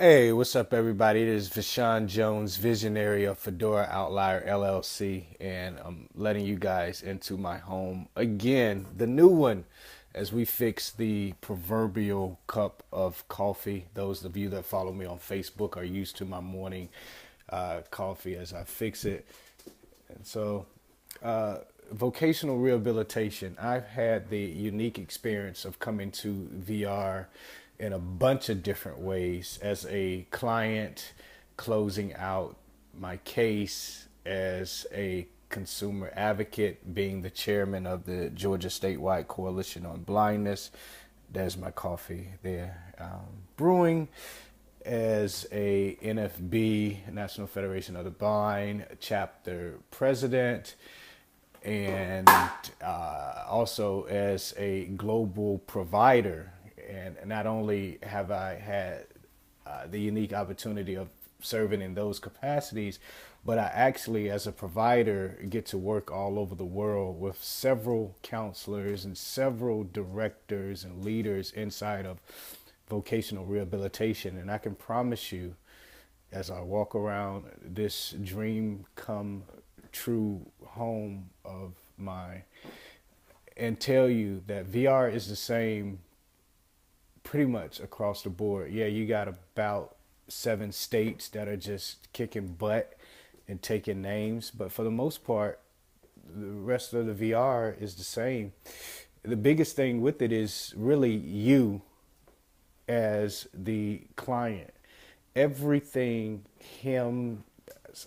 Hey, what's up, everybody? It is Vashawn Jones, visionary of Fedora Outlier LLC, and I'm letting you guys into my home again, the new one, as we fix the proverbial cup of coffee. Those of you that follow me on Facebook are used to my morning coffee as I fix it. And so, vocational rehabilitation. I've had the unique experience of coming to VR in a bunch of different ways as a client, closing out my case as a consumer advocate, being the chairman of the Georgia Statewide Coalition on Blindness. There's my coffee there. Brewing as a NFB, National Federation of the Blind, chapter president, and also as a global provider. And not only have I had the unique opportunity of serving in those capacities, but I actually, as a provider, get to work all over the world with several counselors and several directors and leaders inside of vocational rehabilitation. And I can promise you, as I walk around this dream come true home of mine, and tell you that VR is the same pretty much across the board. Yeah, you got about 7 states that are just kicking butt and taking names, but for the most part, the rest of the VR is the same. The biggest thing with it is really you as the client. Everything hems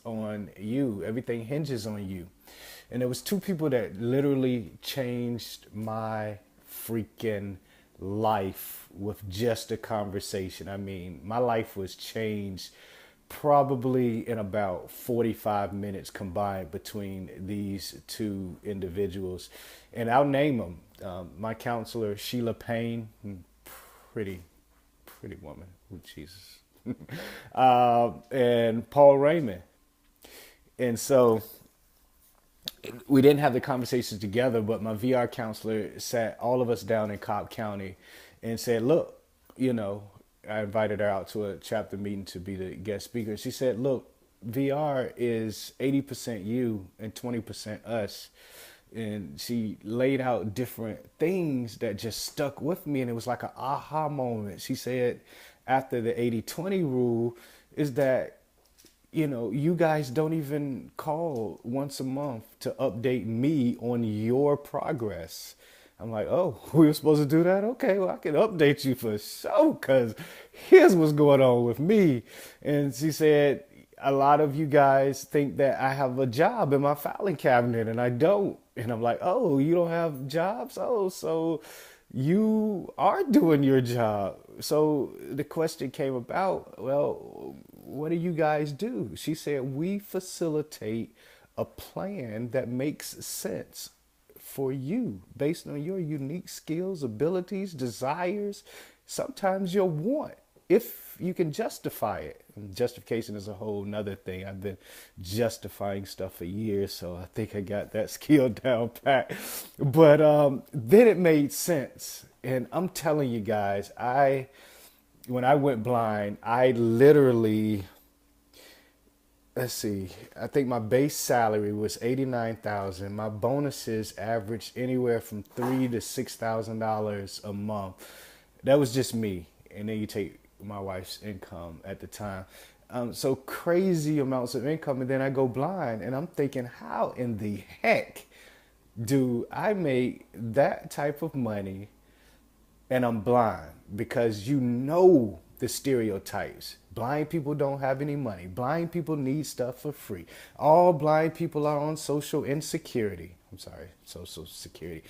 on you. Everything hinges on you. And there was two people that literally changed my freaking life with just a conversation. I mean, my life was changed probably in about 45 minutes combined between these two individuals. And I'll name them. My counselor, Sheila, pretty, pretty woman. Oh, Jesus. And Paul Raymond. And so we didn't have the conversations together, but my VR counselor sat all of us down in Cobb County and said, look, I invited her out to a chapter meeting to be the guest speaker. She said, look, VR is 80% you and 20% us. And she laid out different things that just stuck with me. And it was like an aha moment. She said, after the 80-20 rule, is that you guys don't even call once a month to update me on your progress. I'm like, oh, we were supposed to do that? Okay, well, I can update you for sure, because here's what's going on with me. And she said, a lot of you guys think that I have a job in my filing cabinet, and I don't. And I'm like, oh, you don't have jobs? Oh, so you are doing your job. So the question came about, well, what do you guys do? She said, we facilitate a plan that makes sense for you based on your unique skills, abilities, desires, sometimes your want, if you can justify it. And justification is a whole nother thing. I've been justifying stuff for years, so I think I got that skill down pat. But then it made sense. And I'm telling you guys, when I went blind, I literally, let's see, I think my base salary was 89,000. My bonuses averaged anywhere from $3,000 to $6,000 a month. That was just me. And then you take my wife's income at the time. So crazy amounts of income. And then I go blind and I'm thinking, how in the heck do I make that type of money and I'm blind? Because the stereotypes. Blind people don't have any money. Blind people need stuff for free. All blind people are on social insecurity. I'm sorry, social security.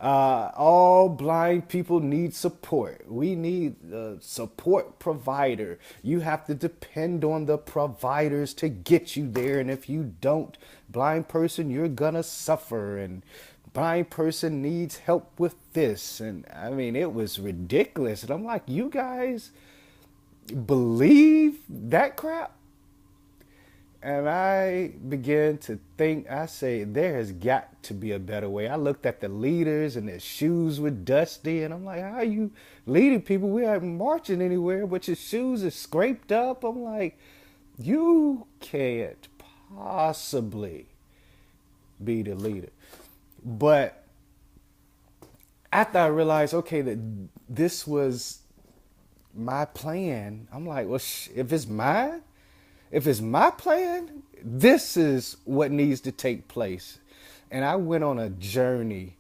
All blind people need support. We need a support provider. You have to depend on the providers to get you there. And if you don't, blind person, you're gonna suffer. And blind person needs help with this. And I mean, it was ridiculous. And I'm like, you guys believe that crap? And I began to think, I say, there has got to be a better way. I looked at the leaders and their shoes were dusty, and I'm like, how are you leading people? We aren't marching anywhere, but your shoes are scraped up. I'm like, you can't possibly be the leader. But after I realized, okay, that this was my plan, I'm like, well, if it's mine, if it's my plan, this is what needs to take place. And I went on a journey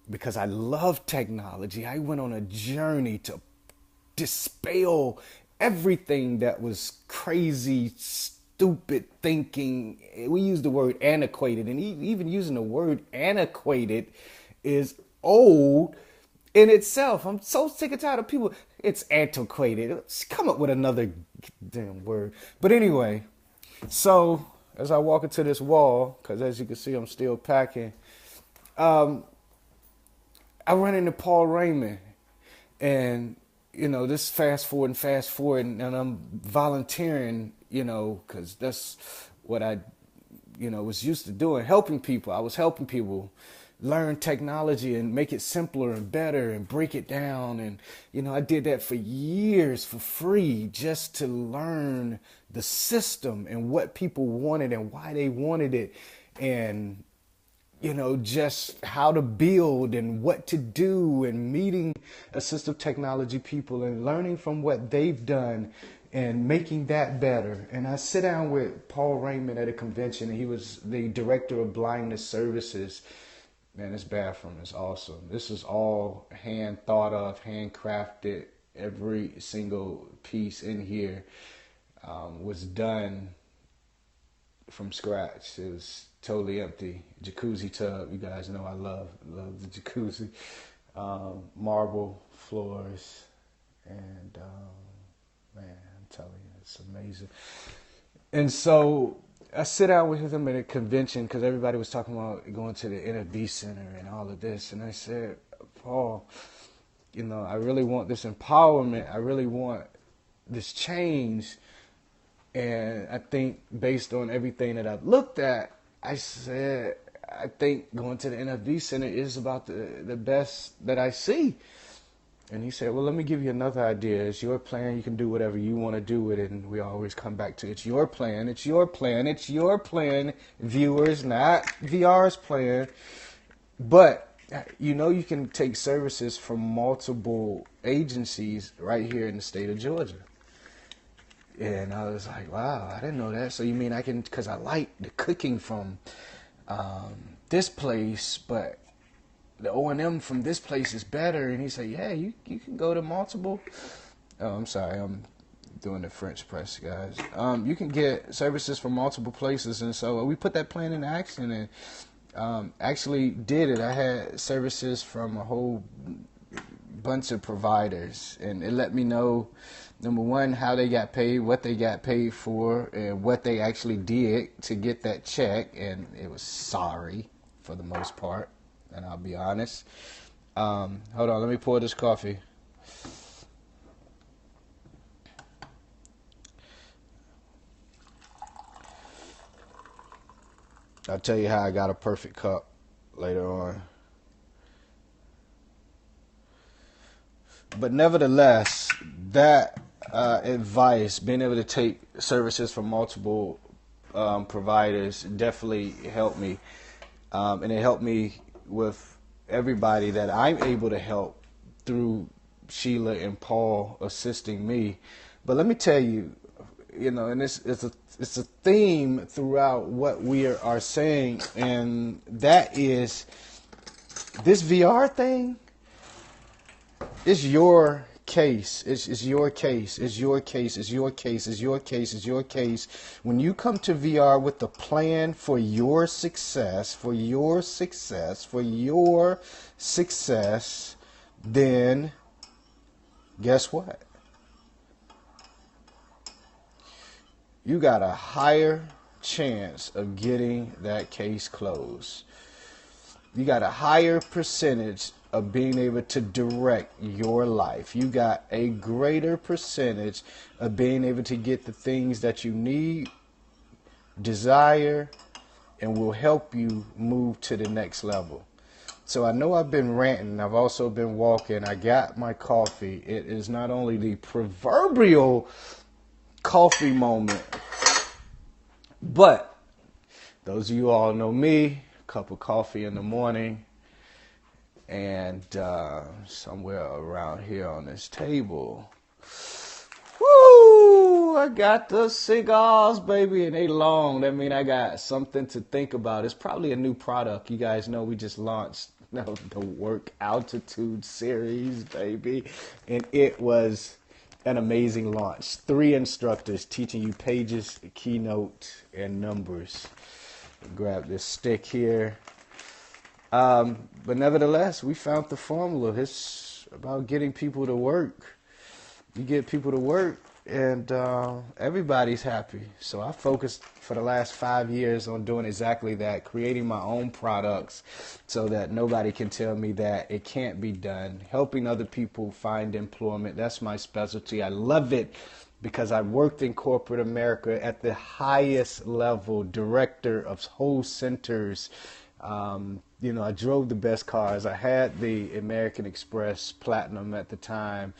because I love technology. I went on a journey to dispel everything that was crazy, stupid thinking. We use the word antiquated, and even using the word antiquated is old in itself. I'm so sick and tired of people. It's antiquated. Let's come up with another damn word. But anyway, so as I walk into this wall, because as you can see, I'm still packing, I run into Paul Raymond, and this fast forward, and I'm volunteering, because that's what I, was used to doing, helping people. I was helping people learn technology and make it simpler and better and break it down. And, I did that for years for free just to learn the system and what people wanted and why they wanted it. And, just how to build and what to do, and meeting assistive technology people and learning from what they've done and making that better. And I sit down with Paul Raymond at a convention, and he was the director of blindness services. Man, this bathroom is awesome. This is all hand thought of, handcrafted. Every single piece in here was done from scratch. It was totally empty. Jacuzzi tub, you guys know I love the jacuzzi. Marble floors, and man, I'm telling you, it's amazing. And so I sit down with him at a convention because everybody was talking about going to the Inner Beast Center and all of this. And I said, Paul, I really want this empowerment. I really want this change. And I think based on everything that I've looked at, I said, I think going to the Inner Beast Center is about the best that I see. And he said, well, let me give you another idea. It's your plan. You can do whatever you want to do with it. And we always come back to it's your plan. It's your plan. It's your plan, viewers, not VR's plan. But, you can take services from multiple agencies right here in the state of Georgia. And I was like, wow, I didn't know that. So you mean I can, because I like the cooking from this place, but the O&M from this place is better. And he said, yeah, you can go to multiple. Oh, I'm sorry. I'm doing the French press, guys. You can get services from multiple places. And so we put that plan in action and actually did it. I had services from a whole bunch of providers. And it let me know, number one, how they got paid, what they got paid for, and what they actually did to get that check. And it was sorry for the most part. And I'll be honest. Hold on, let me pour this coffee. I'll tell you how I got a perfect cup later on. But nevertheless, that advice, being able to take services from multiple providers, definitely helped me. And it helped me with everybody that I'm able to help through Sheila and Paul assisting me. But let me tell you, and it's a theme throughout what we are saying, and that is this VR thing is your case. It's your case. It's your case. It's your case. It's your case. It's your case. When you come to VR with the plan for your success, then guess what? You got a higher chance of getting that case closed. You got a higher percentage of being able to direct your life. You got a greater percentage of being able to get the things that you need desire, and will help you move to the next level. So I know I've been ranting. I've also been walking. I got my coffee. It is not only the proverbial coffee moment, but those of you all know me, a cup of coffee in the morning, and somewhere around here on this table, woo, I got the cigars, baby, and they long. That mean I got something to think about. It's probably a new product. You guys know we just launched the Work Altitude series, baby, and it was an amazing launch. 3 instructors teaching you pages, keynote, and numbers. Grab this stick here. But nevertheless, we found the formula. It's about getting people to work. You get people to work, and everybody's happy. So I focused for the last 5 years on doing exactly that, creating my own products so that nobody can tell me that it can't be done. Helping other people find employment, that's my specialty. I love it because I worked in corporate America at the highest level, director of whole centers. I drove the best cars. I had the American Express Platinum at the time.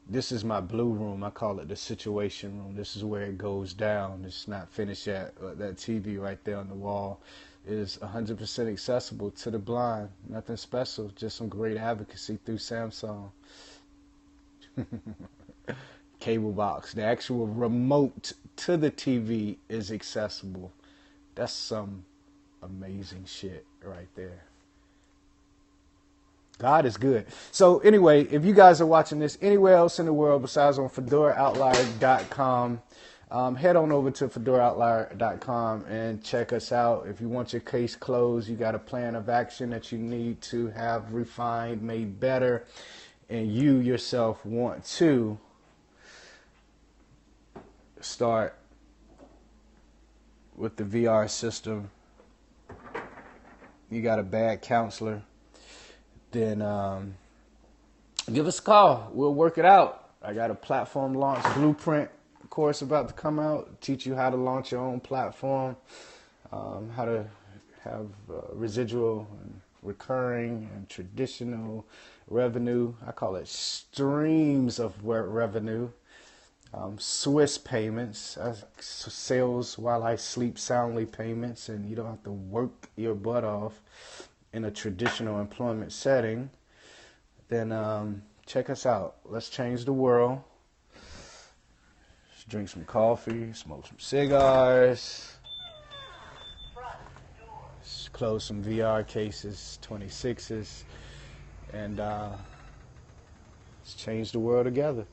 This is my blue room. I call it the situation room. This is where it goes down. It's not finished yet. That TV right there on the wall is 100% accessible to the blind. Nothing special, just some great advocacy through Samsung. Cable box. The actual remote to the TV is accessible. That's some amazing shit right there. God is good. So anyway, if you guys are watching this anywhere else in the world besides on fedoraoutlier.com, head on over to fedoraoutlier.com and check us out. If you want your case closed, you got a plan of action that you need to have refined, made better, and you yourself want to start with the VR system, you got a bad counselor, then give us a call. We'll work it out. I got a platform launch blueprint course about to come out, teach you how to launch your own platform, how to have residual and recurring and traditional revenue. I call it streams of revenue. Swiss payments, sales while I sleep soundly payments, and you don't have to work your butt off in a traditional employment setting. Then check us out. Let's change the world. Let's drink some coffee, smoke some cigars, let's close some VR cases, 26s, and let's change the world together.